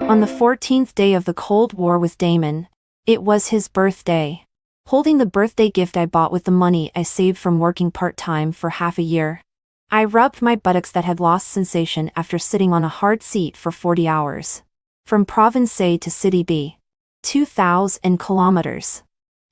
On the 14th day of the Cold War with Damon. It was his birthday. Holding the birthday gift I bought with the money I saved from working part-time for half a year. I rubbed my buttocks that had lost sensation after sitting on a hard seat for 40 hours. From Province A to City B. 2,000 kilometers.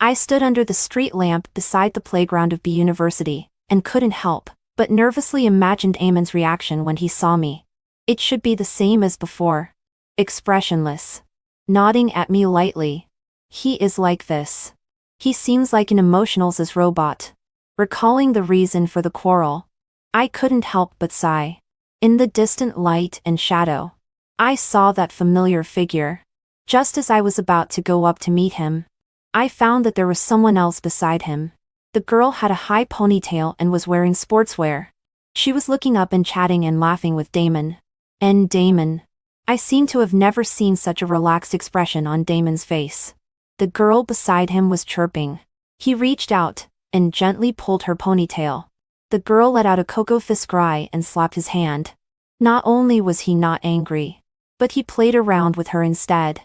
I stood under the street lamp beside the playground of B University, and couldn't help but nervously imagined Eamon's reaction when he saw me. It should be the same as before. Expressionless. Nodding at me lightly. He is like this. He seems like an emotionless robot. Recalling the reason for the quarrel, I couldn't help but sigh. In the distant light and shadow, I saw that familiar figure. Just as I was about to go up to meet him, I found that there was someone else beside him. The girl had a high ponytail and was wearing sportswear. She was looking up and chatting and laughing with Damon. And Damon. I seem to have never seen such a relaxed expression on Damon's face. The girl beside him was chirping. He reached out and gently pulled her ponytail. The girl let out a cocoa fist cry and slapped his hand. Not only was he not angry, but he played around with her instead.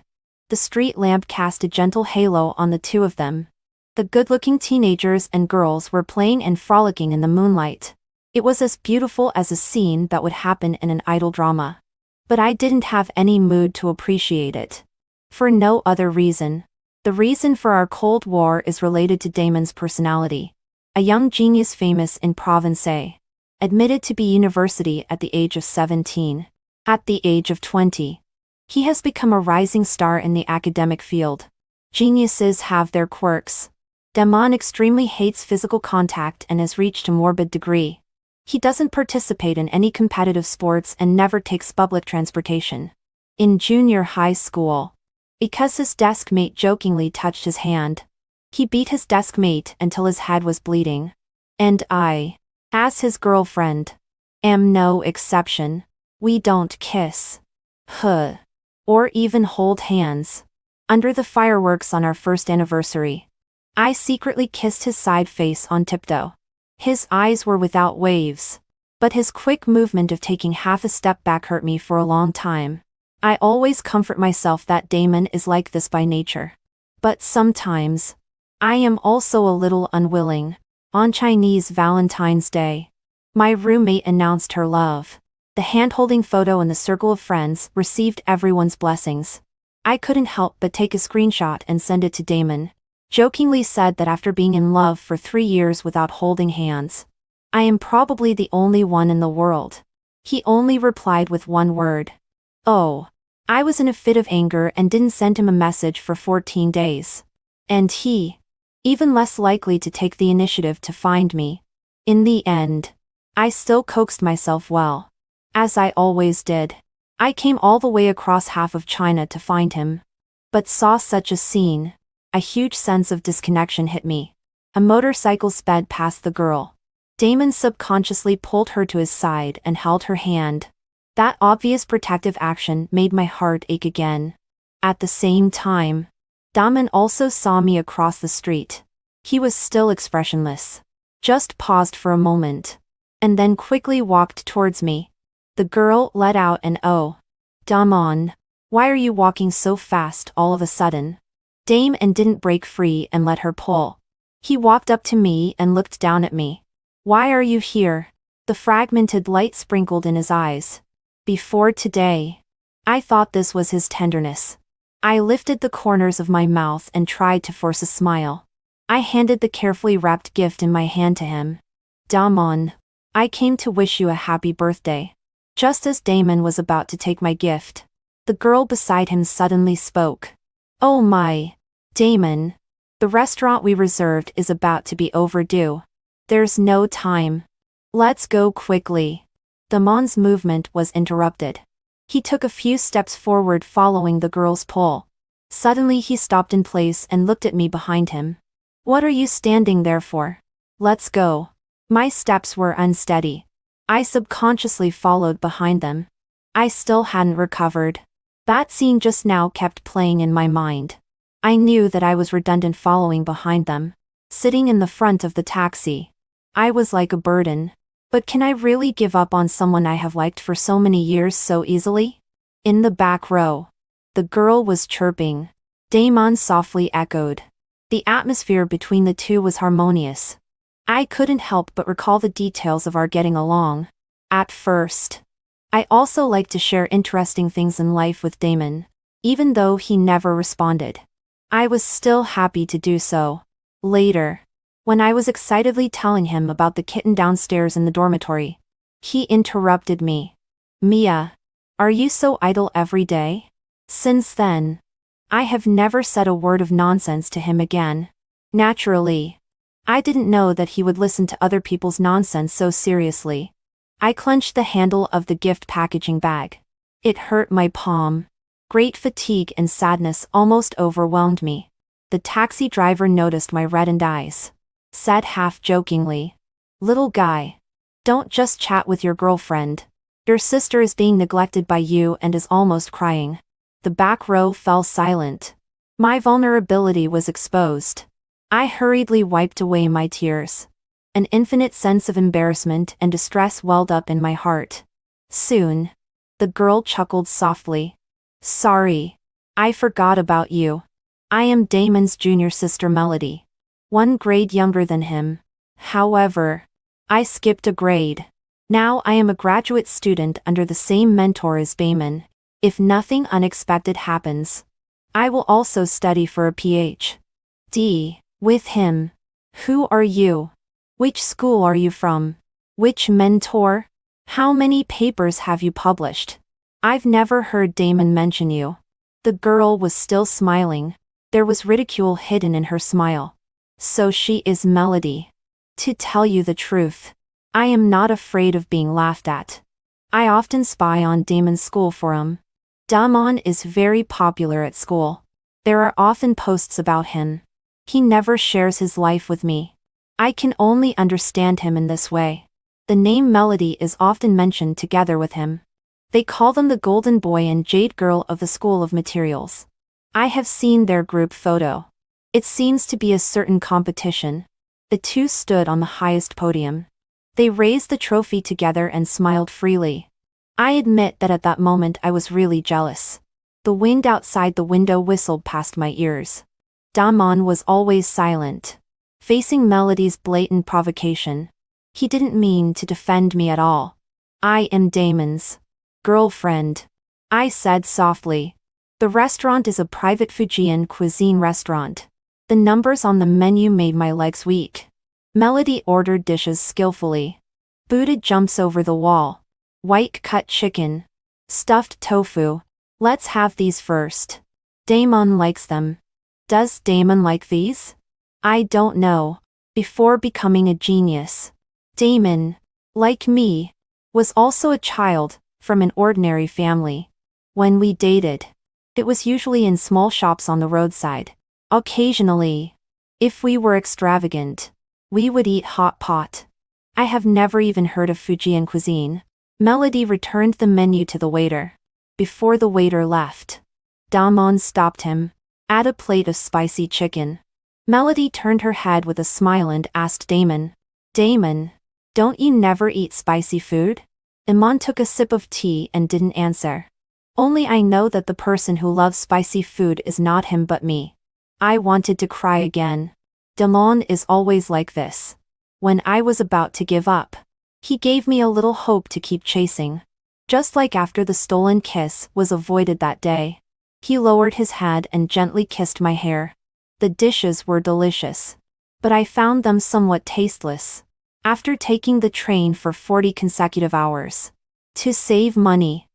The street lamp cast a gentle halo on the two of them. The good-looking teenagers and girls were playing and frolicking in the moonlight. It was as beautiful as a scene that would happen in an idol drama. But I didn't have any mood to appreciate it. For no other reason. The reason for our Cold War is related to Damon's personality. A young genius famous in Province A. Admitted to B University at the age of 17. At the age of 20. He has become a rising star in the academic field. Geniuses have their quirks. Damon extremely hates physical contact and has reached a morbid degree. He doesn't participate in any competitive sports and never takes public transportation. In junior high school, because his desk mate jokingly touched his hand, he beat his desk mate until his head was bleeding. And I, as his girlfriend, am no exception. We don't kiss. Or even hold hands. Under the fireworks on our first anniversary, I secretly kissed his side face on tiptoe. His eyes were without waves, but his quick movement of taking half a step back hurt me for a long time. I always comfort myself that Damon is like this by nature. But sometimes, I am also a little unwilling. On Chinese Valentine's Day, my roommate announced her love. The hand-holding photo in the circle of friends received everyone's blessings. I couldn't help but take a screenshot and send it to Damon. Jokingly said that after being in love for 3 years without holding hands, I am probably the only one in the world. He only replied with one word. Oh. I was in a fit of anger and didn't send him a message for 14 days. And he, even less likely to take the initiative to find me. In the end, I still coaxed myself well. As I always did. I came all the way across half of China to find him. But saw such a scene. A huge sense of disconnection hit me. A motorcycle sped past the girl. Damon subconsciously pulled her to his side and held her hand. That obvious protective action made my heart ache again. At the same time, Damon also saw me across the street. He was still expressionless. Just paused for a moment. And then quickly walked towards me. The girl let out an "Oh. Damon, why are you walking so fast all of a sudden?" Damon didn't break free and let her pull. He walked up to me and looked down at me. "Why are you here?" The fragmented light sprinkled in his eyes. Before today, I thought this was his tenderness. I lifted the corners of my mouth and tried to force a smile. I handed the carefully wrapped gift in my hand to him. "Damon, I came to wish you a happy birthday." Just as Damon was about to take my gift, the girl beside him suddenly spoke. "Oh my, Damon. The restaurant we reserved is about to be overdue. There's no time. Let's go quickly." Damon's movement was interrupted. He took a few steps forward following the girl's pull. Suddenly he stopped in place and looked at me behind him. "What are you standing there for? Let's go." My steps were unsteady. I subconsciously followed behind them. I still hadn't recovered. That scene just now kept playing in my mind. I knew that I was redundant following behind them. Sitting in the front of the taxi, I was like a burden. But can I really give up on someone I have liked for so many years so easily? In the back row, The girl was chirping. Damon softly echoed. The atmosphere between the two was harmonious. I couldn't help but recall the details of our getting along. At first, I also liked to share interesting things in life with Damon, even though he never responded. I was still happy to do so. Later, when I was excitedly telling him about the kitten downstairs in the dormitory, he interrupted me. Mia, are you so idle every day? Since then, I have never said a word of nonsense to him again. Naturally, I didn't know that he would listen to other people's nonsense so seriously. I clenched the handle of the gift packaging bag. It hurt my palm. Great fatigue and sadness almost overwhelmed me. The taxi driver noticed my reddened eyes. Said half-jokingly, "Little guy, don't just chat with your girlfriend. Your sister is being neglected by you and is almost crying." The back row fell silent. My vulnerability was exposed. I hurriedly wiped away my tears. An infinite sense of embarrassment and distress welled up in my heart. Soon, the girl chuckled softly. "Sorry, I forgot about you. I am Damon's junior sister Melody. 1 grade younger than him. However, I skipped a grade. Now I am a graduate student under the same mentor as Damon. If nothing unexpected happens, I will also study for a Ph.D. with him." "Who are you? Which school are you from? Which mentor? How many papers have you published? I've never heard Damon mention you." The girl was still smiling. There was ridicule hidden in her smile. "So she is Melody. To tell you the truth, I am not afraid of being laughed at. I often spy on Damon's school forum. Damon is very popular at school. There are often posts about him. He never shares his life with me. I can only understand him in this way." The name Melody is often mentioned together with him. They call them the Golden Boy and Jade Girl of the School of Materials. I have seen their group photo. It seems to be a certain competition. The two stood on the highest podium. They raised the trophy together and smiled freely. I admit that at that moment I was really jealous. The wind outside the window whistled past my ears. Damon was always silent, facing Melody's blatant provocation. He didn't mean to defend me at all. "I am Damon's girlfriend," I said softly. "The restaurant is a private Fujian cuisine restaurant. The numbers on the menu made my legs weak." Melody ordered dishes skillfully. Booted jumps over the wall. White cut chicken. Stuffed tofu. "Let's have these first. Damon likes them." "Does Damon like these?" "I don't know." Before becoming a genius, Damon, like me, was also a child from an ordinary family. When we dated, it was usually in small shops on the roadside. Occasionally, if we were extravagant, we would eat hot pot. I have never even heard of Fujian cuisine. Melody returned the menu to the waiter. Before the waiter left, Damon stopped him. "Add a plate of spicy chicken." Melody turned her head with a smile and asked Damon, "Damon, don't you never eat spicy food?" Damon took a sip of tea and didn't answer. "Only I know that the person who loves spicy food is not him but me." I wanted to cry again. Damon is always like this. When I was about to give up, he gave me a little hope to keep chasing. Just like after the stolen kiss was avoided that day. He lowered his head and gently kissed my hair. The dishes were delicious, but I found them somewhat tasteless. After taking the train for 40 consecutive hours, to save money,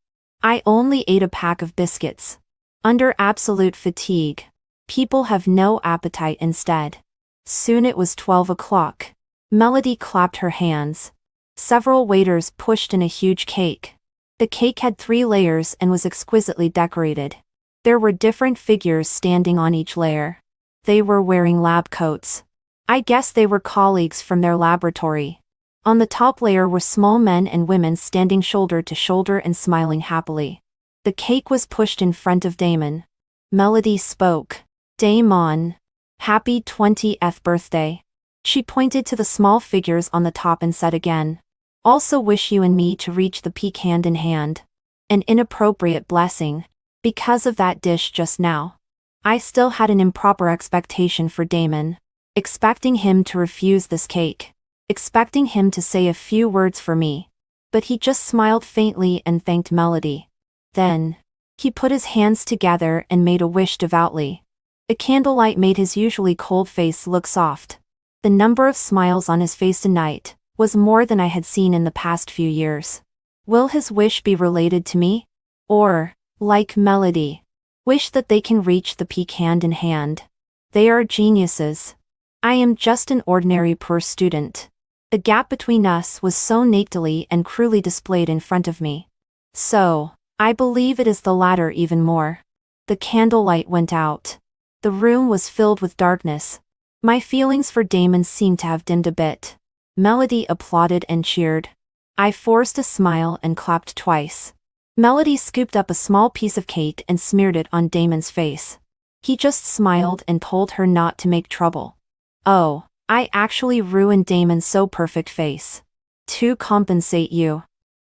I only ate a pack of biscuits. Under absolute fatigue, people have no appetite instead. Soon it was 12 o'clock. Melody clapped her hands. Several waiters pushed in a huge cake. The cake had 3 layers and was exquisitely decorated. There were different figures standing on each layer. They were wearing lab coats. I guess they were colleagues from their laboratory. On the top layer were small men and women standing shoulder to shoulder and smiling happily. The cake was pushed in front of Damon. Melody spoke. "Damon, happy 20th birthday." She pointed to the small figures on the top and said again, "Also wish you and me to reach the peak hand in hand." An inappropriate blessing. Because of that dish just now. I still had an improper expectation for Damon. Expecting him to refuse this cake. Expecting him to say a few words for me. But he just smiled faintly and thanked Melody. Then, he put his hands together and made a wish devoutly. The candlelight made his usually cold face look soft. The number of smiles on his face tonight was more than I had seen in the past few years. Will his wish be related to me? Or, like Melody, wish that they can reach the peak hand in hand? They are geniuses. I am just an ordinary poor student. The gap between us was so nakedly and cruelly displayed in front of me. So, I believe it is the latter even more. The candlelight went out. The room was filled with darkness. My feelings for Damon seemed to have dimmed a bit. Melody applauded and cheered. I forced a smile and clapped twice. Melody scooped up a small piece of cake and smeared it on Damon's face. He just smiled and told her not to make trouble. Oh, I actually ruined Damon's so perfect face. To compensate you,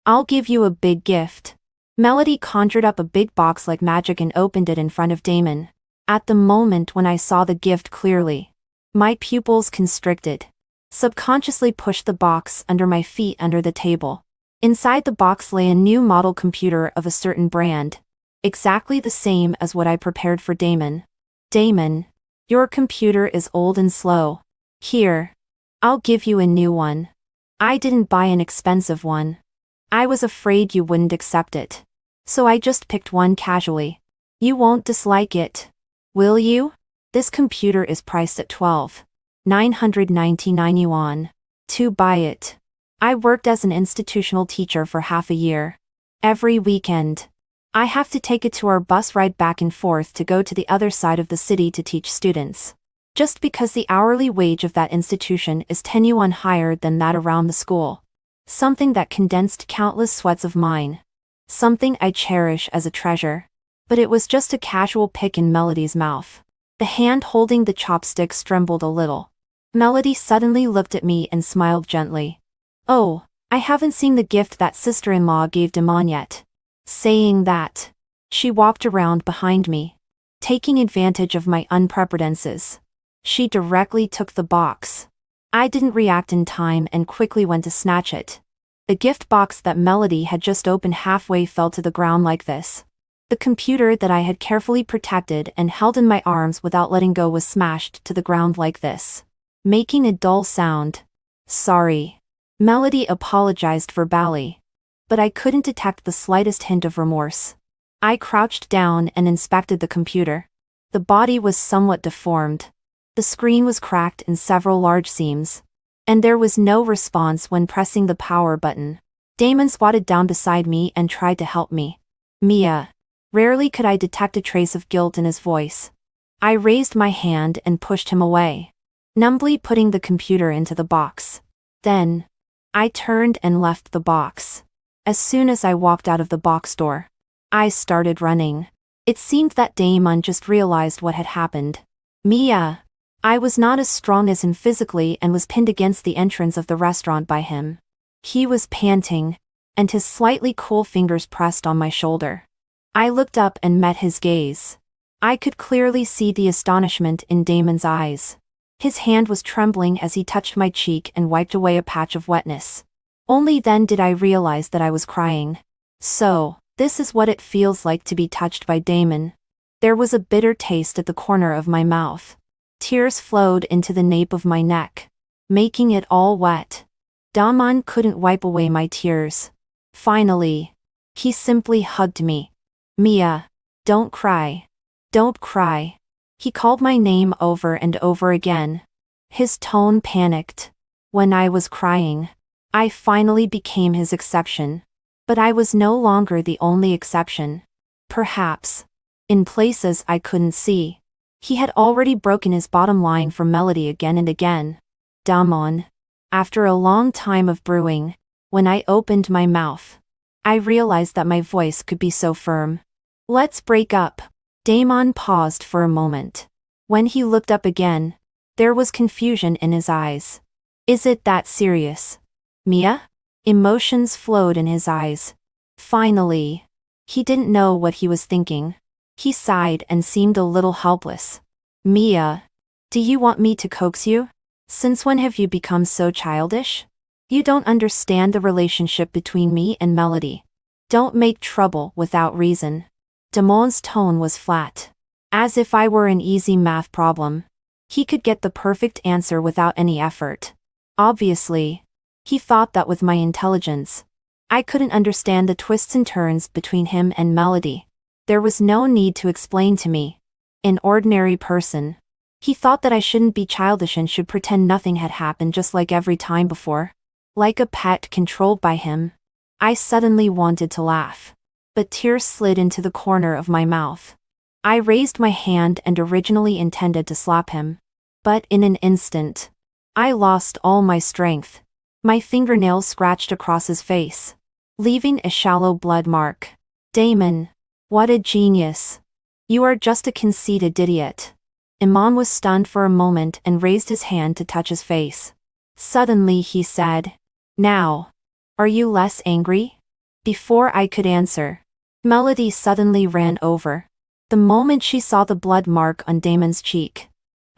I'll give you a big gift. Melody conjured up a big box like magic and opened it in front of Damon. At the moment when I saw the gift clearly, my pupils constricted. Subconsciously pushed the box under my feet under the table. Inside the box lay a new model computer of a certain brand. Exactly the same as what I prepared for Damon. Damon, your computer is old and slow. Here. I'll give you a new one. I didn't buy an expensive one. I was afraid you wouldn't accept it. So I just picked one casually. You won't dislike it. Will you? This computer is priced at 12,999 yuan. To buy it. I worked as an institutional teacher for half a year. Every weekend, I have to take it to our bus ride back and forth to go to the other side of the city to teach students. Just because the hourly wage of that institution is 10 yuan higher than that around the school. Something that condensed countless sweats of mine. Something I cherish as a treasure. But it was just a casual pick in Melody's mouth. The hand holding the chopsticks trembled a little. Melody suddenly looked at me and smiled gently. Oh, I haven't seen the gift that sister-in-law gave Damon yet. Saying that, she walked around behind me, taking advantage of my unpreparedness. She directly took the box. I didn't react in time and quickly went to snatch it. The gift box that Melody had just opened halfway fell to the ground like this. The computer that I had carefully protected and held in my arms without letting go was smashed to the ground like this, making a dull sound. Sorry. Melody apologized verbally. But I couldn't detect the slightest hint of remorse. I crouched down and inspected the computer. The body was somewhat deformed. The screen was cracked in several large seams. And there was no response when pressing the power button. Damon squatted down beside me and tried to help me. Mia. Rarely could I detect a trace of guilt in his voice. I raised my hand and pushed him away, numbly putting the computer into the box. Then, I turned and left the box. As soon as I walked out of the box door, I started running. It seemed that Damon just realized what had happened. Mia. I was not as strong as him physically and was pinned against the entrance of the restaurant by him. He was panting, and his slightly cool fingers pressed on my shoulder. I looked up and met his gaze. I could clearly see the astonishment in Damon's eyes. His hand was trembling as he touched my cheek and wiped away a patch of wetness. Only then did I realize that I was crying. So, this is what it feels like to be touched by Damon. There was a bitter taste at the corner of my mouth. Tears flowed into the nape of my neck, making it all wet. Damon couldn't wipe away my tears. Finally, he simply hugged me. Mia, don't cry. Don't cry. He called my name over and over again. His tone panicked. When I was crying, I finally became his exception. But I was no longer the only exception. Perhaps, in places I couldn't see, he had already broken his bottom line for Melody again and again. Damon. After a long time of brewing, when I opened my mouth, I realized that my voice could be so firm. Let's break up. Damon paused for a moment. When he looked up again, there was confusion in his eyes. Is it that serious? Mia? Emotions flowed in his eyes. Finally. He didn't know what he was thinking. He sighed and seemed a little helpless. Mia, do you want me to coax you? Since when have you become so childish? You don't understand the relationship between me and Melody. Don't make trouble without reason. Damon's tone was flat. As if I were an easy math problem. He could get the perfect answer without any effort. Obviously. He thought that with my intelligence, I couldn't understand the twists and turns between him and Melody. There was no need to explain to me. An ordinary person. He thought that I shouldn't be childish and should pretend nothing had happened just like every time before. Like a pet controlled by him. I suddenly wanted to laugh. But tears slid into the corner of my mouth. I raised my hand and originally intended to slap him. But in an instant, I lost all my strength. My fingernails scratched across his face, leaving a shallow blood mark. Damon, what a genius. You are just a conceited idiot. Iman was stunned for a moment and raised his hand to touch his face. Suddenly he said, "Now, are you less angry?" Before I could answer, Melody suddenly ran over. The moment she saw the blood mark on Damon's cheek,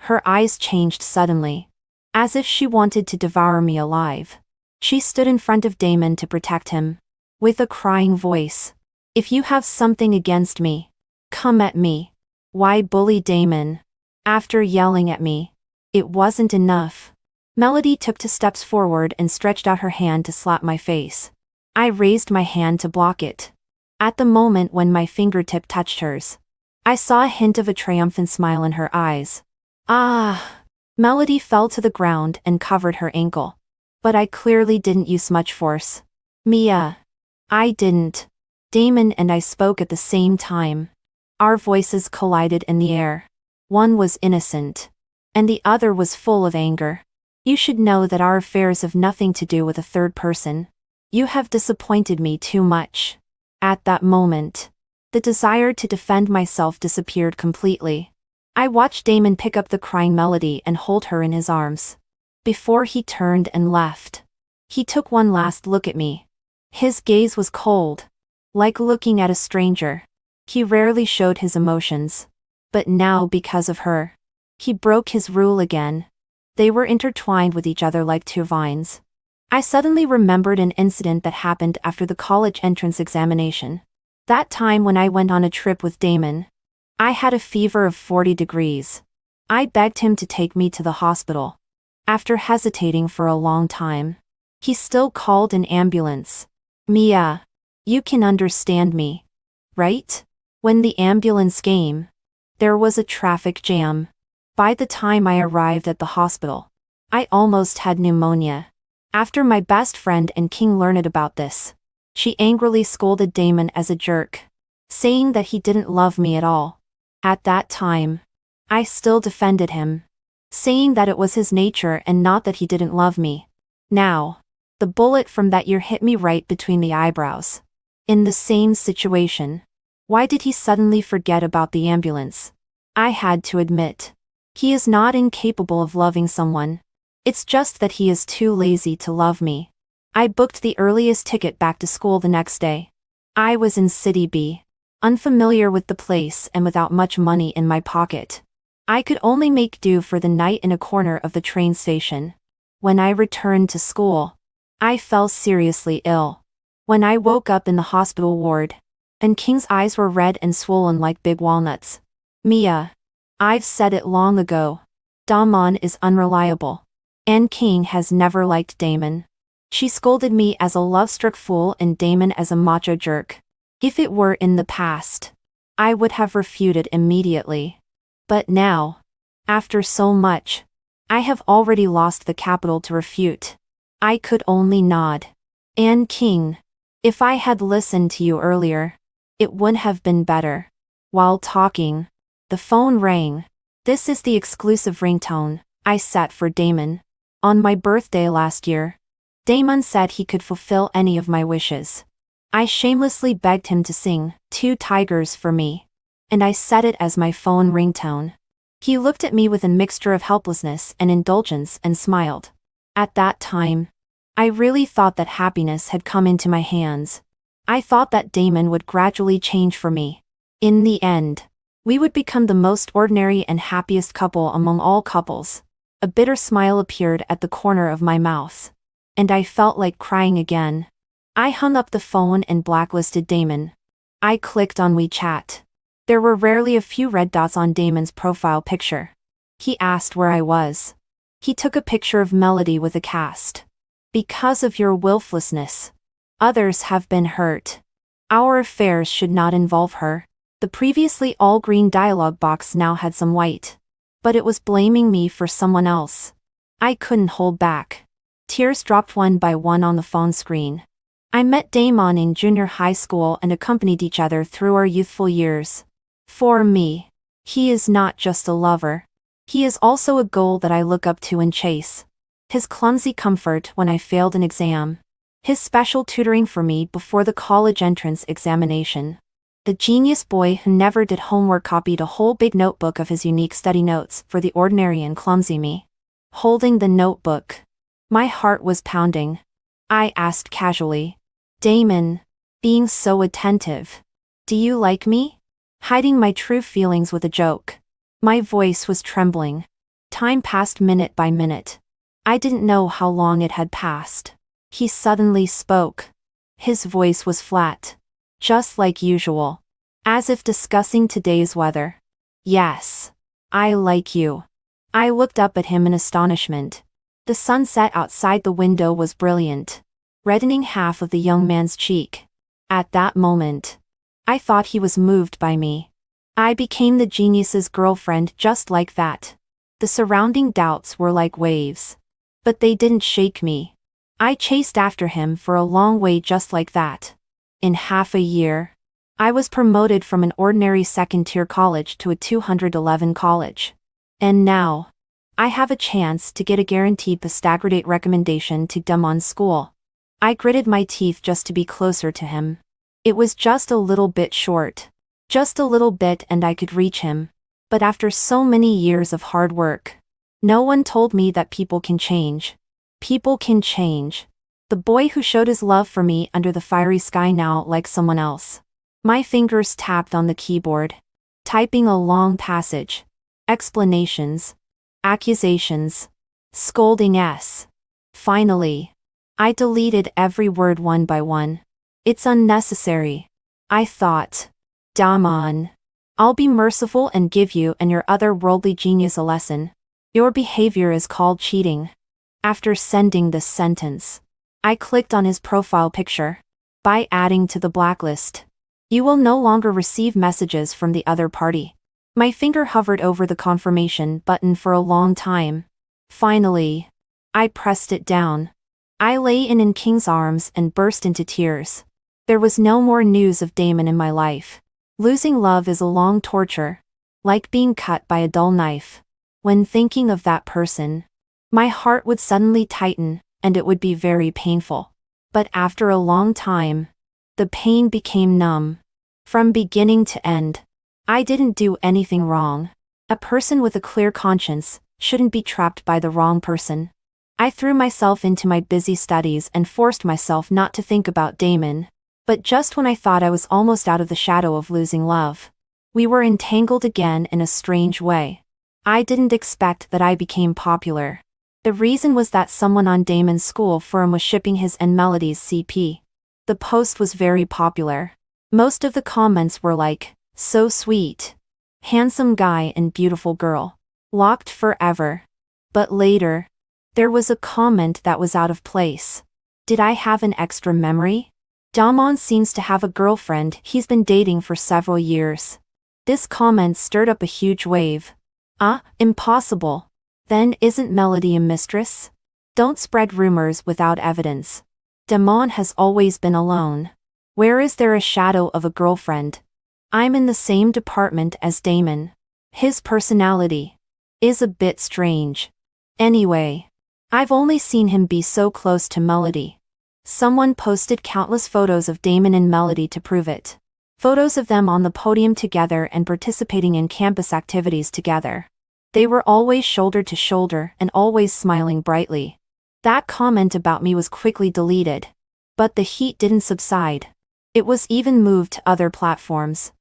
her eyes changed suddenly, as if she wanted to devour me alive. She stood in front of Damon to protect him, with a crying voice. "If you have something against me, come at me." Why bully Damon? After yelling at me, it wasn't enough. Melody took 2 steps forward and stretched out her hand to slap my face. I raised my hand to block it. At the moment when my fingertip touched hers, I saw a hint of a triumphant smile in her eyes. Ah! Melody fell to the ground and covered her ankle. But I clearly didn't use much force. Mia. I didn't. Damon and I spoke at the same time. Our voices collided in the air. One was innocent, and the other was full of anger. You should know that our affairs have nothing to do with a third person. You have disappointed me too much. At that moment, the desire to defend myself disappeared completely. I watched Damon pick up the crying Melody and hold her in his arms. Before he turned and left, he took one last look at me. His gaze was cold, like looking at a stranger. He rarely showed his emotions. But now, because of her, he broke his rule again. They were intertwined with each other like 2 vines. I suddenly remembered an incident that happened after the college entrance examination. That time when I went on a trip with Damon. I had a fever of 40 degrees. I begged him to take me to the hospital. After hesitating for a long time, he still called an ambulance. Mia, you can understand me, right? When the ambulance came, there was a traffic jam. By the time I arrived at the hospital, I almost had pneumonia. After my best friend and King learned about this, she angrily scolded Damon as a jerk, saying that he didn't love me at all. At that time, I still defended him, saying that it was his nature and not that he didn't love me. Now, the bullet from that year hit me right between the eyebrows. In the same situation, why did he suddenly forget about the ambulance? I had to admit, he is not incapable of loving someone. It's just that he is too lazy to love me. I booked the earliest ticket back to school the next day. I was in City B, unfamiliar with the place and without much money in my pocket. I could only make do for the night in a corner of the train station. When I returned to school, I fell seriously ill. When I woke up in the hospital ward, and King's eyes were red and swollen like big walnuts. Mia, I've said it long ago. Damon is unreliable. And King has never liked Damon. She scolded me as a love-struck fool and Damon as a macho jerk. If it were in the past, I would have refuted immediately. But now, after so much, I have already lost the capital to refute. I could only nod. And King, if I had listened to you earlier, it would have been better. While talking, the phone rang. This is the exclusive ringtone I set for Damon. On my birthday last year, Damon said he could fulfill any of my wishes. I shamelessly begged him to sing 2 Tigers for me, and I set it as my phone ringtone. He looked at me with a mixture of helplessness and indulgence and smiled. At that time, I really thought that happiness had come into my hands. I thought that Damon would gradually change for me. In the end, we would become the most ordinary and happiest couple among all couples. A bitter smile appeared at the corner of my mouth. And I felt like crying again. I hung up the phone and blacklisted Damon. I clicked on WeChat. There were rarely a few red dots on Damon's profile picture. He asked where I was. He took a picture of Melody with a cast. Because of your willfulness, others have been hurt. Our affairs should not involve her. The previously all-green dialog box now had some white. But it was blaming me for someone else. I couldn't hold back. Tears dropped one by one on the phone screen. I met Damon in junior high school and accompanied each other through our youthful years. For me, he is not just a lover. He is also a goal that I look up to and chase. His clumsy comfort when I failed an exam. His special tutoring for me before the college entrance examination. The genius boy who never did homework copied a whole big notebook of his unique study notes for the ordinary and clumsy me. Holding the notebook, my heart was pounding. I asked casually, Damon, being so attentive, do you like me? Hiding my true feelings with a joke. My voice was trembling. Time passed minute by minute. I didn't know how long it had passed. He suddenly spoke. His voice was flat. Just like usual. As if discussing today's weather. Yes. I like you. I looked up at him in astonishment. The sunset outside the window was brilliant, reddening half of the young man's cheek. At that moment, I thought he was moved by me. I became the genius's girlfriend just like that. The surrounding doubts were like waves. But they didn't shake me. I chased after him for a long way just like that. In half a year, I was promoted from an ordinary second-tier college to a 211 college. And now, I have a chance to get a guaranteed postgraduate recommendation to Damon's school. I gritted my teeth just to be closer to him. It was just a little bit short. Just a little bit and I could reach him. But after so many years of hard work, no one told me that people can change. People can change. The boy who showed his love for me under the fiery sky now likes someone else. My fingers tapped on the keyboard, typing a long passage. Explanations. Accusations. Scolding s. Finally, I deleted every word one by one. It's unnecessary. I thought. Damon. I'll be merciful and give you and your otherworldly genius a lesson. Your behavior is called cheating. After sending this sentence, I clicked on his profile picture. By adding to the blacklist, you will no longer receive messages from the other party. My finger hovered over the confirmation button for a long time. Finally, I pressed it down. I lay in King's arms and burst into tears. There was no more news of Damon in my life. Losing love is a long torture, like being cut by a dull knife. When thinking of that person, my heart would suddenly tighten, and it would be very painful. But after a long time, the pain became numb. From beginning to end, I didn't do anything wrong. A person with a clear conscience shouldn't be trapped by the wrong person. I threw myself into my busy studies and forced myself not to think about Damon. But just when I thought I was almost out of the shadow of losing love, we were entangled again in a strange way. I didn't expect that I became popular. The reason was that someone on Damon's school forum was shipping his and Melody's CP. The post was very popular. Most of the comments were like, so sweet. Handsome guy and beautiful girl. Locked forever. But later, there was a comment that was out of place. Did I have an extra memory? Damon seems to have a girlfriend he's been dating for several years. This comment stirred up a huge wave. Impossible. Then isn't Melody a mistress? Don't spread rumors without evidence. Damon has always been alone. Where is there a shadow of a girlfriend? I'm in the same department as Damon. His personality is a bit strange. Anyway, I've only seen him be so close to Melody. Someone posted countless photos of Damon and Melody to prove it. Photos of them on the podium together and participating in campus activities together. They were always shoulder to shoulder and always smiling brightly. That comment about me was quickly deleted. But the heat didn't subside. It was even moved to other platforms.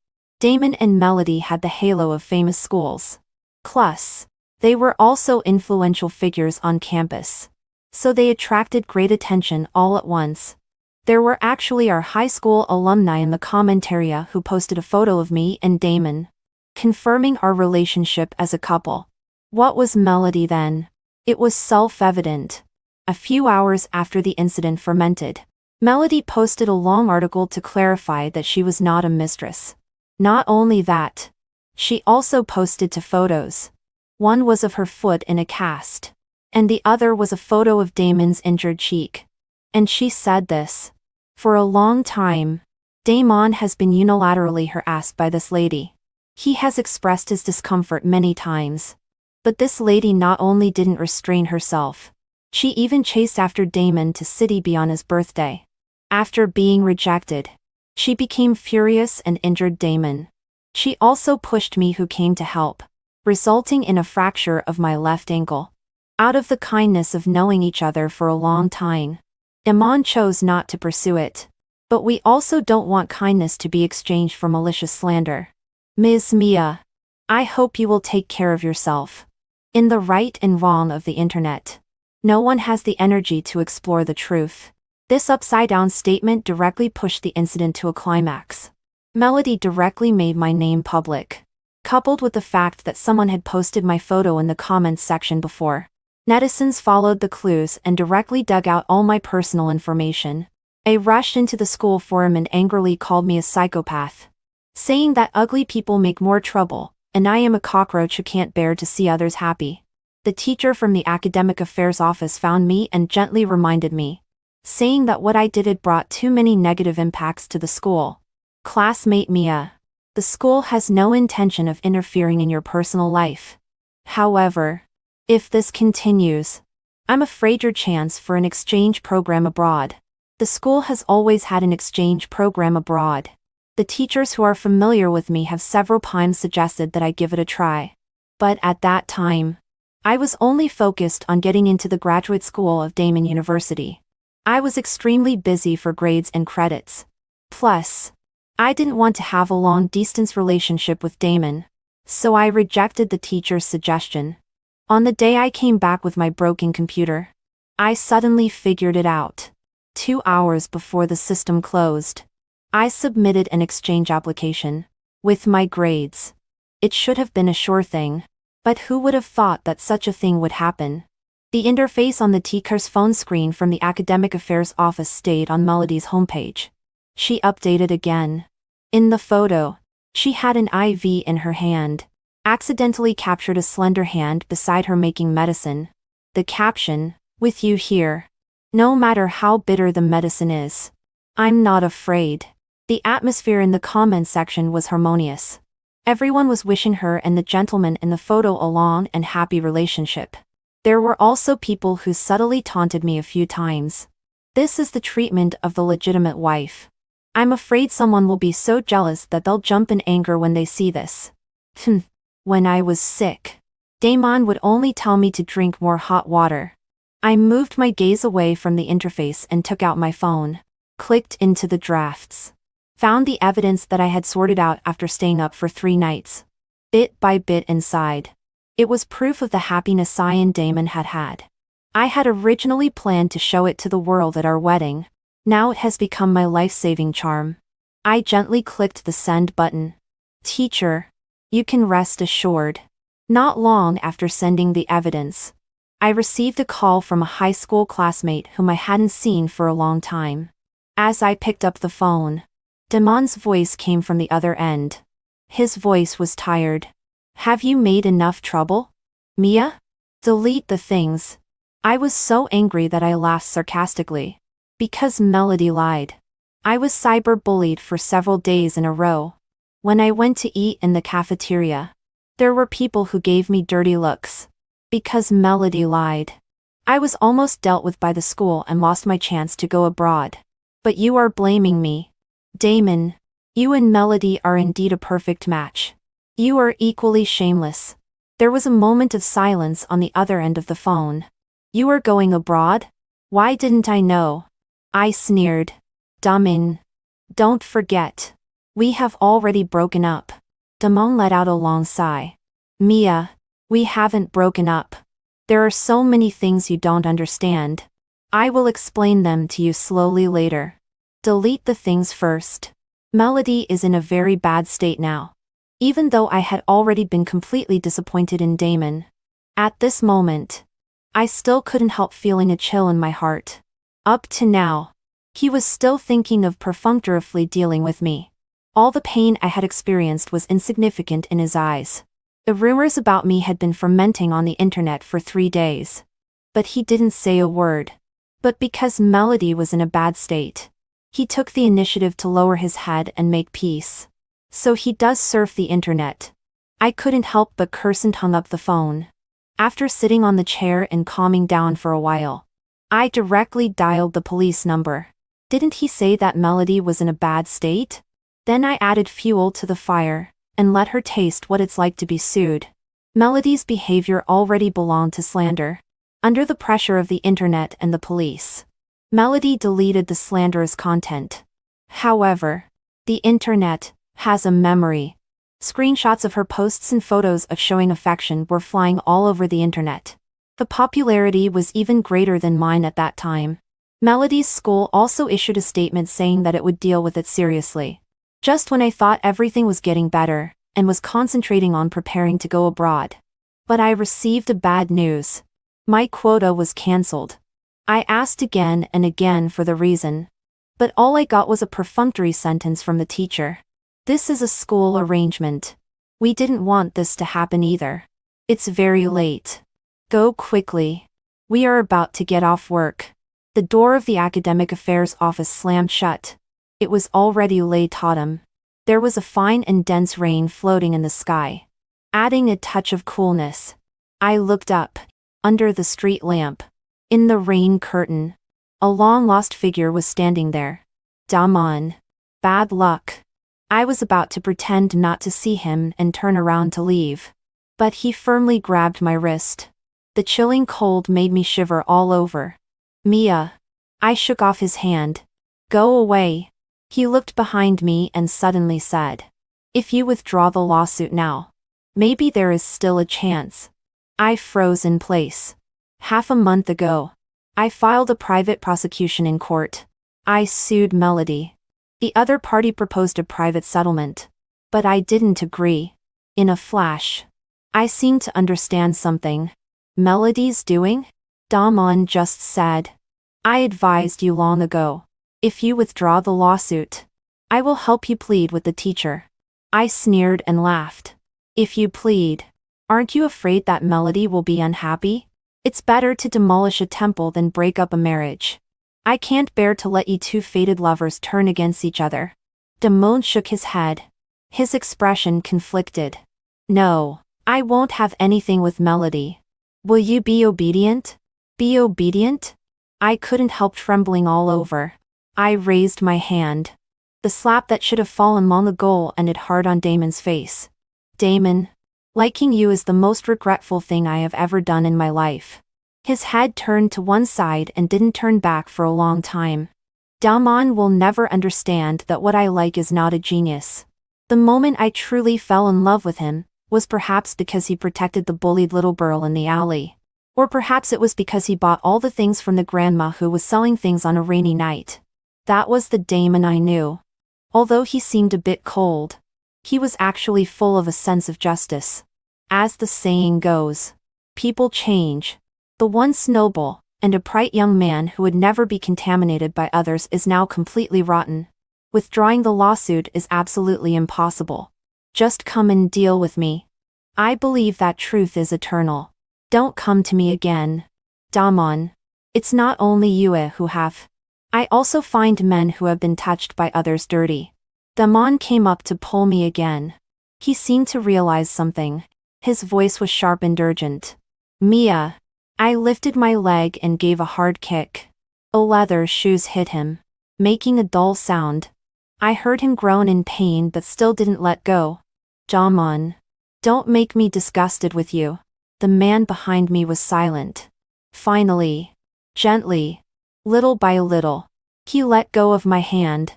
Damon and Melody had the halo of famous schools. Plus, they were also influential figures on campus. So they attracted great attention all at once. There were actually our high school alumni in the comment area who posted a photo of me and Damon, confirming our relationship as a couple. What was Melody then? It was self-evident. A few hours after the incident fermented, Melody posted a long article to clarify that she was not a mistress. Not only that, she also posted 2 photos. One was of her foot in a cast, and the other was a photo of Damon's injured cheek. And she said this: "For a long time, Damon has been unilaterally harassed by this lady. He has expressed his discomfort many times. But this lady not only didn't restrain herself, she even chased after Damon to City B on his birthday. After being rejected, she became furious and injured Damon. She also pushed me, who came to help, resulting in a fracture of my left ankle. Out of the kindness of knowing each other for a long time, Damon chose not to pursue it. But we also don't want kindness to be exchanged for malicious slander. Ms. Mia, I hope you will take care of yourself. In the right and wrong of the internet, no one has the energy to explore the truth." This upside-down statement directly pushed the incident to a climax. Melody directly made my name public, coupled with the fact that someone had posted my photo in the comments section before. Netizens followed the clues and directly dug out all my personal information. I rushed into the school forum and angrily called me a psychopath, saying that ugly people make more trouble, and I am a cockroach who can't bear to see others happy. The teacher from the academic affairs office found me and gently reminded me, saying that what I did had brought too many negative impacts to the school. "Classmate Mia, the school has no intention of interfering in your personal life. However, if this continues, I'm afraid your chance for an exchange program abroad." The school has always had an exchange program abroad. The teachers who are familiar with me have several times suggested that I give it a try. But at that time, I was only focused on getting into the graduate school of Damon University. I was extremely busy for grades and credits. Plus, I didn't want to have a long-distance relationship with Damon, so I rejected the teacher's suggestion. On the day I came back with my broken computer, I suddenly figured it out. 2 hours before the system closed, I submitted an exchange application with my grades. It should have been a sure thing, but who would have thought that such a thing would happen? The interface on the teacher's phone screen from the Academic Affairs Office stayed on Melody's homepage. She updated again. In the photo, she had an IV in her hand, accidentally captured a slender hand beside her making medicine. The caption, "With you here. No matter how bitter the medicine is, I'm not afraid." The atmosphere in the comments section was harmonious. Everyone was wishing her and the gentleman in the photo a long and happy relationship. There were also people who subtly taunted me a few times. This is the treatment of the legitimate wife. I'm afraid someone will be so jealous that they'll jump in anger when they see this. When I was sick, Damon would only tell me to drink more hot water. I moved my gaze away from the interface and took out my phone, clicked into the drafts, found the evidence that I had sorted out after staying up for 3 nights. Bit by bit inside, it was proof of the happiness I and Damon had had. I had originally planned to show it to the world at our wedding. Now it has become my life-saving charm. I gently clicked the send button. Teacher, you can rest assured. Not long after sending the evidence, I received a call from a high school classmate whom I hadn't seen for a long time. As I picked up the phone, Damon's voice came from the other end. His voice was tired. "Have you made enough trouble? Mia? Delete the things." I was so angry that I laughed sarcastically. Because Melody lied. I was cyber-bullied for several days in a row. When I went to eat in the cafeteria, there were people who gave me dirty looks. Because Melody lied. I was almost dealt with by the school and lost my chance to go abroad. But you are blaming me. Damon, you and Melody are indeed a perfect match. You are equally shameless. There was a moment of silence on the other end of the phone. You are going abroad? Why didn't I know? I sneered. Damon. Don't forget. We have already broken up. Damon let out a long sigh. Mia, we haven't broken up. There are so many things you don't understand. I will explain them to you slowly later. Delete the things first. Melody is in a very bad state now. Even though I had already been completely disappointed in Damon, at this moment, I still couldn't help feeling a chill in my heart. Up to now, he was still thinking of perfunctorily dealing with me. All the pain I had experienced was insignificant in his eyes. The rumors about me had been fermenting on the internet for 3 days. But he didn't say a word. But because Melody was in a bad state, he took the initiative to lower his head and make peace. So he does surf the internet. I couldn't help but curse and hung up the phone. After sitting on the chair and calming down for a while, I directly dialed the police number. Didn't he say that Melody was in a bad state? Then I added fuel to the fire, and let her taste what it's like to be sued. Melody's behavior already belonged to slander. Under the pressure of the internet and the police, Melody deleted the slanderous content. However, the internet has a memory. Screenshots of her posts and photos of showing affection were flying all over the internet. The popularity was even greater than mine at that time. Melody's school also issued a statement saying that it would deal with it seriously. Just when I thought everything was getting better, and was concentrating on preparing to go abroad. But I received a bad news. My quota was cancelled. I asked again and again for the reason. But all I got was a perfunctory sentence from the teacher. This is a school arrangement. We didn't want this to happen either. It's very late. Go quickly. We are about to get off work. The door of the academic affairs office slammed shut. It was already late autumn. There was a fine and dense rain floating in the sky, adding a touch of coolness. I looked up. Under the street lamp, in the rain curtain, a long-lost figure was standing there. Damon. Bad luck. I was about to pretend not to see him and turn around to leave. But he firmly grabbed my wrist. The chilling cold made me shiver all over. Mia. I shook off his hand. Go away. He looked behind me and suddenly said, if you withdraw the lawsuit now, maybe there is still a chance. I froze in place. Half a month ago, I filed a private prosecution in court. I sued Melody. The other party proposed a private settlement, but I didn't agree. In a flash, I seemed to understand something. Melody's doing? Damon just said. I advised you long ago. If you withdraw the lawsuit, I will help you plead with the teacher. I sneered and laughed. If you plead, aren't you afraid that Melody will be unhappy? It's better to demolish a temple than break up a marriage. I can't bear to let you two fated lovers turn against each other. Damon shook his head. His expression conflicted. No, I won't have anything with Melody. Will you be obedient? Be obedient? I couldn't help trembling all over. I raised my hand. The slap that should have fallen long ago ended hard on Damon's face. Damon, liking you is the most regretful thing I have ever done in my life. His head turned to one side and didn't turn back for a long time. Damon will never understand that what I like is not a genius. The moment I truly fell in love with him was perhaps because he protected the bullied little girl in the alley. Or perhaps it was because he bought all the things from the grandma who was selling things on a rainy night. That was the Damon I knew. Although he seemed a bit cold, he was actually full of a sense of justice. As the saying goes, people change. The once noble and upright young man who would never be contaminated by others is now completely rotten. Withdrawing the lawsuit is absolutely impossible. Just come and deal with me. I believe that truth is eternal. Don't come to me again. Damon. It's not only you who have. I also find men who have been touched by others dirty. Damon came up to pull me again. He seemed to realize something. His voice was sharp and urgent. Mia. I lifted my leg and gave a hard kick. A leather shoes hit him, making a dull sound. I heard him groan in pain but still didn't let go. Damon. Don't make me disgusted with you. The man behind me was silent. Finally, gently, little by little, he let go of my hand.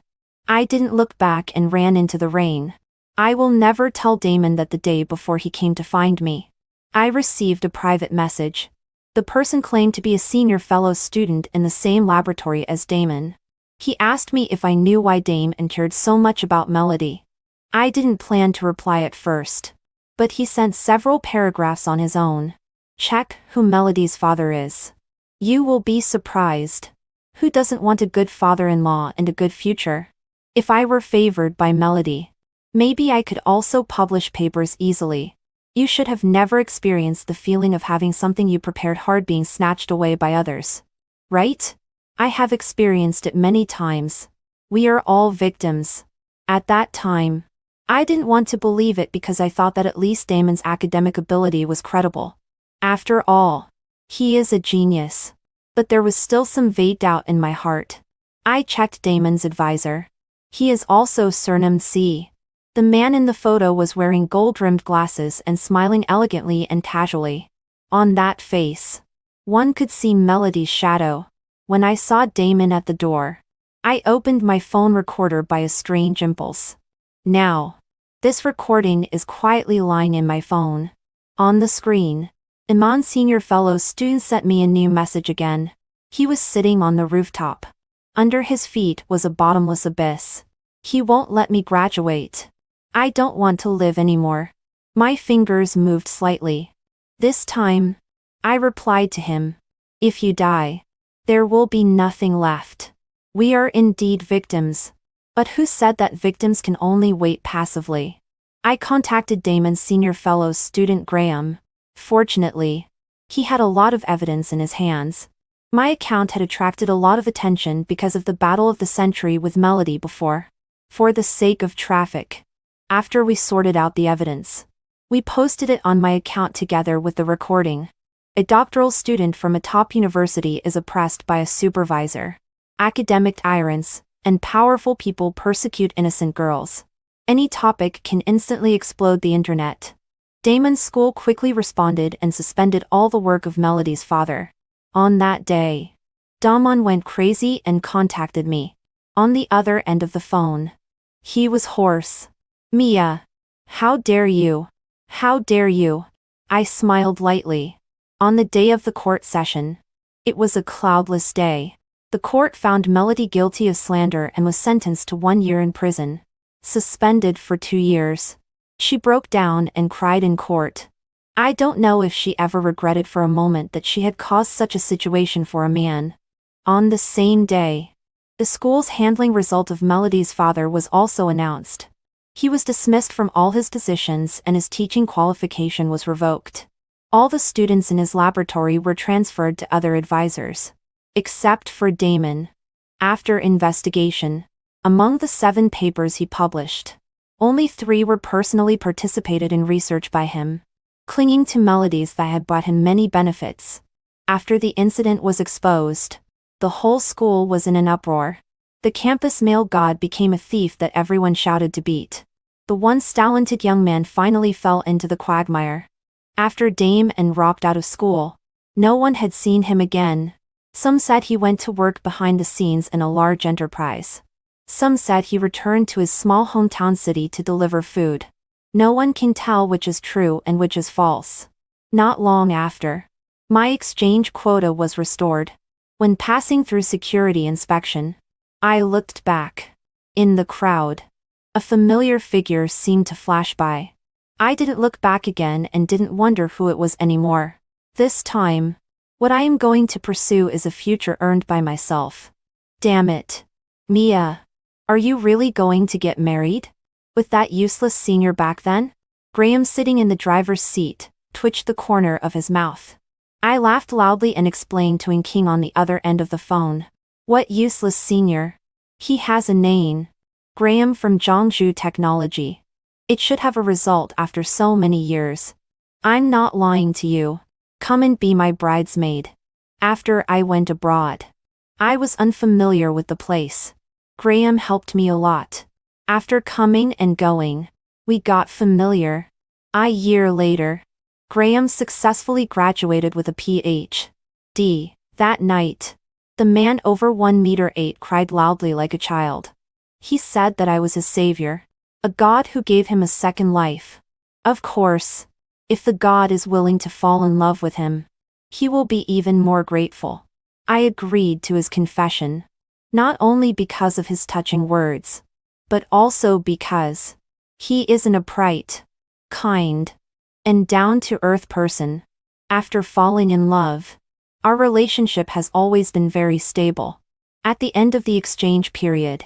I didn't look back and ran into the rain. I will never tell Damon that the day before he came to find me, I received a private message. The person claimed to be a senior fellow student in the same laboratory as Damon. He asked me if I knew why Damon cared so much about Melody. I didn't plan to reply at first, but he sent several paragraphs on his own. Check who Melody's father is. You will be surprised. Who doesn't want a good father-in-law and a good future? If I were favored by Melody, maybe I could also publish papers easily. You should have never experienced the feeling of having something you prepared hard being snatched away by others. Right? I have experienced it many times. We are all victims. At that time, I didn't want to believe it because I thought that at least Damon's academic ability was credible. After all, he is a genius. But there was still some vague doubt in my heart. I checked Damon's advisor. He is also surnamed C. The man in the photo was wearing gold-rimmed glasses and smiling elegantly and casually. On that face, one could see Melody's shadow. When I saw Damon at the door, I opened my phone recorder by a strange impulse. Now, this recording is quietly lying in my phone. On the screen, Iman senior fellow student sent me a new message again. He was sitting on the rooftop. Under his feet was a bottomless abyss. He won't let me graduate. I don't want to live anymore. My fingers moved slightly. This time, I replied to him. If you die, there will be nothing left. We are indeed victims. But who said that victims can only wait passively? I contacted Damon's senior fellow student Graham. Fortunately, he had a lot of evidence in his hands. My account had attracted a lot of attention because of the battle of the century with Melody before. For the sake of traffic, after we sorted out the evidence, we posted it on my account together with the recording. A doctoral student from a top university is oppressed by a supervisor. Academic tyrants and powerful people persecute innocent girls. Any topic can instantly explode the internet. Damon's school quickly responded and suspended all the work of Melody's father. On that day, Damon went crazy and contacted me. On the other end of the phone, he was hoarse. Mia, how dare you? How dare you? I smiled lightly. On the day of the court session, it was a cloudless day. The court found Melody guilty of slander and was sentenced to 1 year in prison. Suspended for 2 years. She broke down and cried in court. I don't know if she ever regretted for a moment that she had caused such a situation for a man. On the same day, the school's handling result of Melody's father was also announced. He was dismissed from all his positions and his teaching qualification was revoked. All the students in his laboratory were transferred to other advisors. Except for Damon. After investigation, among the 7 papers he published, only 3 were personally participated in research by him, clinging to melodies that had brought him many benefits. After the incident was exposed, the whole school was in an uproar. The campus male god became a thief that everyone shouted to beat. The once talented young man finally fell into the quagmire. After Damon dropped out of school, no one had seen him again. Some said he went to work behind the scenes in a large enterprise. Some said he returned to his small hometown city to deliver food. No one can tell which is true and which is false. Not long after, my exchange quota was restored. When passing through security inspection, I looked back. In the crowd, a familiar figure seemed to flash by. I didn't look back again and didn't wonder who it was anymore. This time, what I am going to pursue is a future earned by myself. Damn it. Mia, are you really going to get married? With that useless senior back then? Graham, sitting in the driver's seat, twitched the corner of his mouth. I laughed loudly and explained to King on the other end of the phone. What useless senior? He has a name. Graham from Zhongzhou Technology. It should have a result after so many years. I'm not lying to you. Come and be my bridesmaid. After I went abroad, I was unfamiliar with the place. Graham helped me a lot. After coming and going, we got familiar. A year later, Graham successfully graduated with a Ph.D. That night, the man over 1 meter 8 cried loudly like a child. He said that I was his savior, a god who gave him a second life. Of course, if the god is willing to fall in love with him, he will be even more grateful. I agreed to his confession, not only because of his touching words, but also because he is an upright, kind, and down-to-earth person. After falling in love, our relationship has always been very stable. At the end of the exchange period,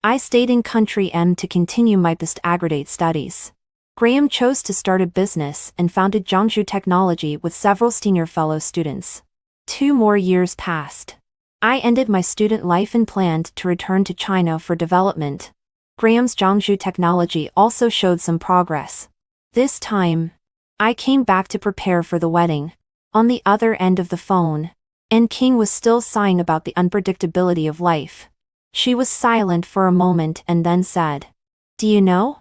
I stayed in country M to continue my postgraduate studies. Graham chose to start a business and founded Jiangsu Technology with several senior fellow students. 2 more years passed. I ended my student life and planned to return to China for development. Graham's Jiangsu Technology also showed some progress. This time, I came back to prepare for the wedding. On the other end of the phone, Anne King was still sighing about the unpredictability of life. She was silent for a moment and then said, "Do you know?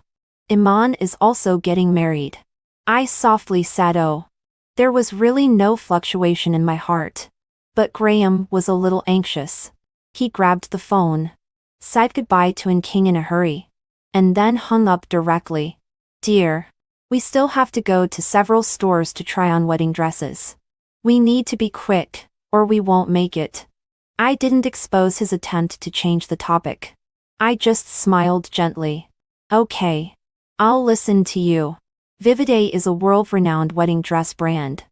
Iman is also getting married." I softly said, "Oh." There was really no fluctuation in my heart. But Graham was a little anxious. He grabbed the phone, said goodbye to Anne King in a hurry, and then hung up directly. "Dear, we still have to go to several stores to try on wedding dresses. We need to be quick, or we won't make it." I didn't expose his attempt to change the topic. I just smiled gently. "Okay. I'll listen to you." Vividay is a world-renowned wedding dress brand.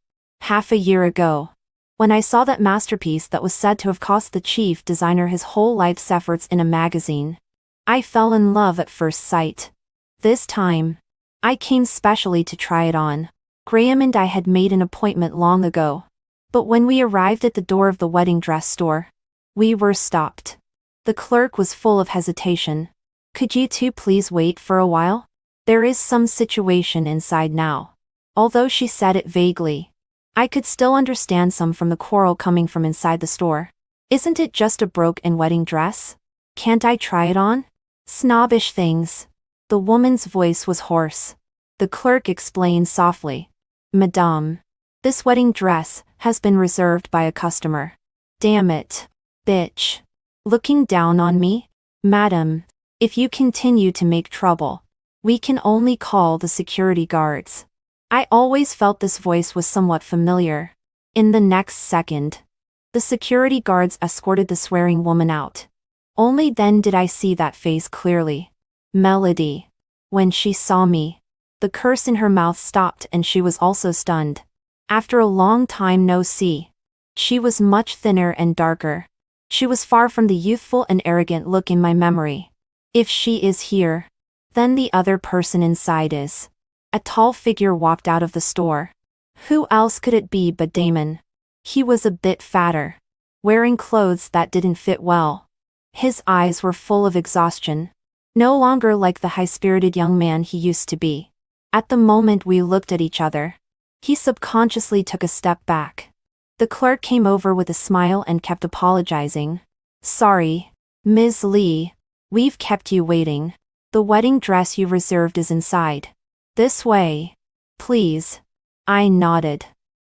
Half a year ago, when I saw that masterpiece that was said to have cost the chief designer his whole life's efforts in a magazine, I fell in love at first sight. This time, I came specially to try it on. Graham and I had made an appointment long ago. But when we arrived at the door of the wedding dress store, we were stopped. The clerk was full of hesitation. "Could you two please wait for a while? There is some situation inside now." Although she said it vaguely, I could still understand some from the quarrel coming from inside the store. "Isn't it just a broken wedding dress? Can't I try it on?" "Snobbish things." The woman's voice was hoarse. The clerk explained softly, "Madame, this wedding dress has been reserved by a customer." "Damn it. Bitch." Looking down on me, "Madam, if you continue to make trouble, we can only call the security guards." I always felt this voice was somewhat familiar. In the next second, the security guards escorted the swearing woman out. Only then did I see that face clearly. Melody. When she saw me, the curse in her mouth stopped and she was also stunned. After a long time no see, she was much thinner and darker. She was far from the youthful and arrogant look in my memory. If she is here, then the other person inside is. A tall figure walked out of the store. Who else could it be but Damon? He was a bit fatter, wearing clothes that didn't fit well. His eyes were full of exhaustion, no longer like the high-spirited young man he used to be. At the moment we looked at each other, he subconsciously took a step back. The clerk came over with a smile and kept apologizing. "Sorry, Ms. Lee, we've kept you waiting. The wedding dress you reserved is inside. This way, please." I nodded.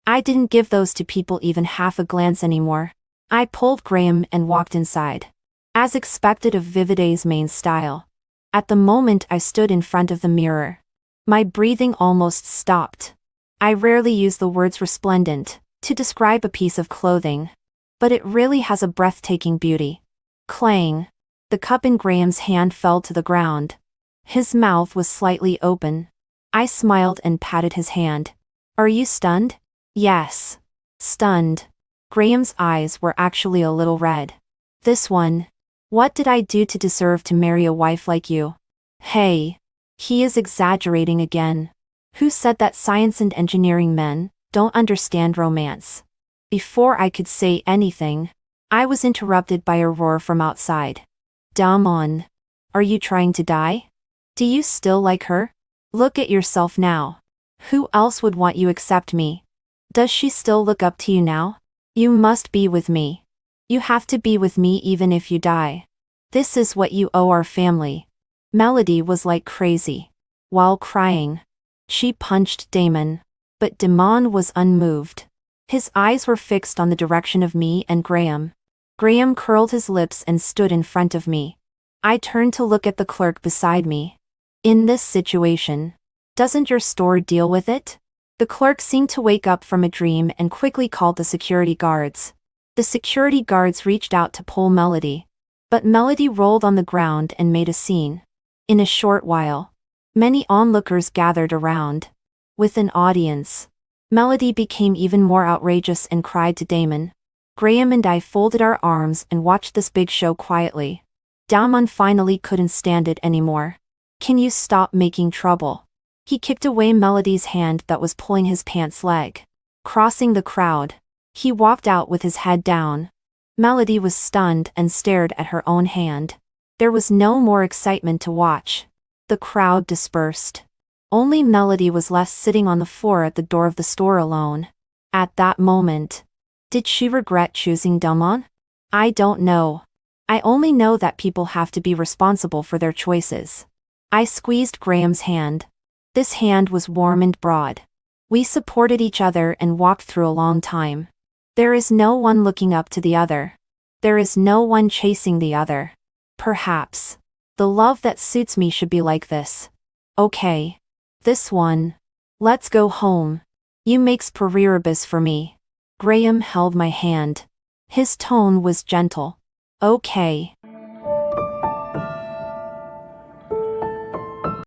I didn't give those two people even half a glance anymore. I pulled Graham and walked inside. As expected of Vividay's main style. At the moment I stood in front of the mirror, my breathing almost stopped. I rarely use the words resplendent to describe a piece of clothing, but it really has a breathtaking beauty. Clang! The cup in Graham's hand fell to the ground. His mouth was slightly open. I smiled and patted his hand. "Are you stunned?" "Yes." Stunned. Graham's eyes were actually a little red. "This one. What did I do to deserve to marry a wife like you?" "Hey." He is exaggerating again. Who said that science and engineering men don't understand romance? Before I could say anything, I was interrupted by a roar from outside. "Dumb on. Are you trying to die? Do you still like her? Look at yourself now. Who else would want you except me? Does she still look up to you now? You must be with me. You have to be with me even if you die. This is what you owe our family." Melody was like crazy. While crying, she punched Damon. But Damon was unmoved. His eyes were fixed on the direction of me and Graham. Graham curled his lips and stood in front of me. I turned to look at the clerk beside me. In this situation, doesn't your store deal with it? The clerk seemed to wake up from a dream and quickly called the security guards. The security guards reached out to pull Melody, but Melody rolled on the ground and made a scene. In a short while, many onlookers gathered around. With an audience, Melody became even more outrageous and cried to Damon. Graham and I folded our arms and watched this big show quietly. Damon finally couldn't stand it anymore. Can you stop making trouble? He kicked away Melody's hand that was pulling his pants leg. Crossing the crowd, he walked out with his head down. Melody was stunned and stared at her own hand. There was no more excitement to watch. The crowd dispersed. Only Melody was left sitting on the floor at the door of the store alone. At that moment, did she regret choosing Damon? I don't know. I only know that people have to be responsible for their choices. I squeezed Graham's hand. This hand was warm and broad. We supported each other and walked through a long time. There is no one looking up to the other. There is no one chasing the other. Perhaps the love that suits me should be like this. Okay. This one. Let's go home. You makes Paribus for me. Graham held my hand. His tone was gentle. Okay.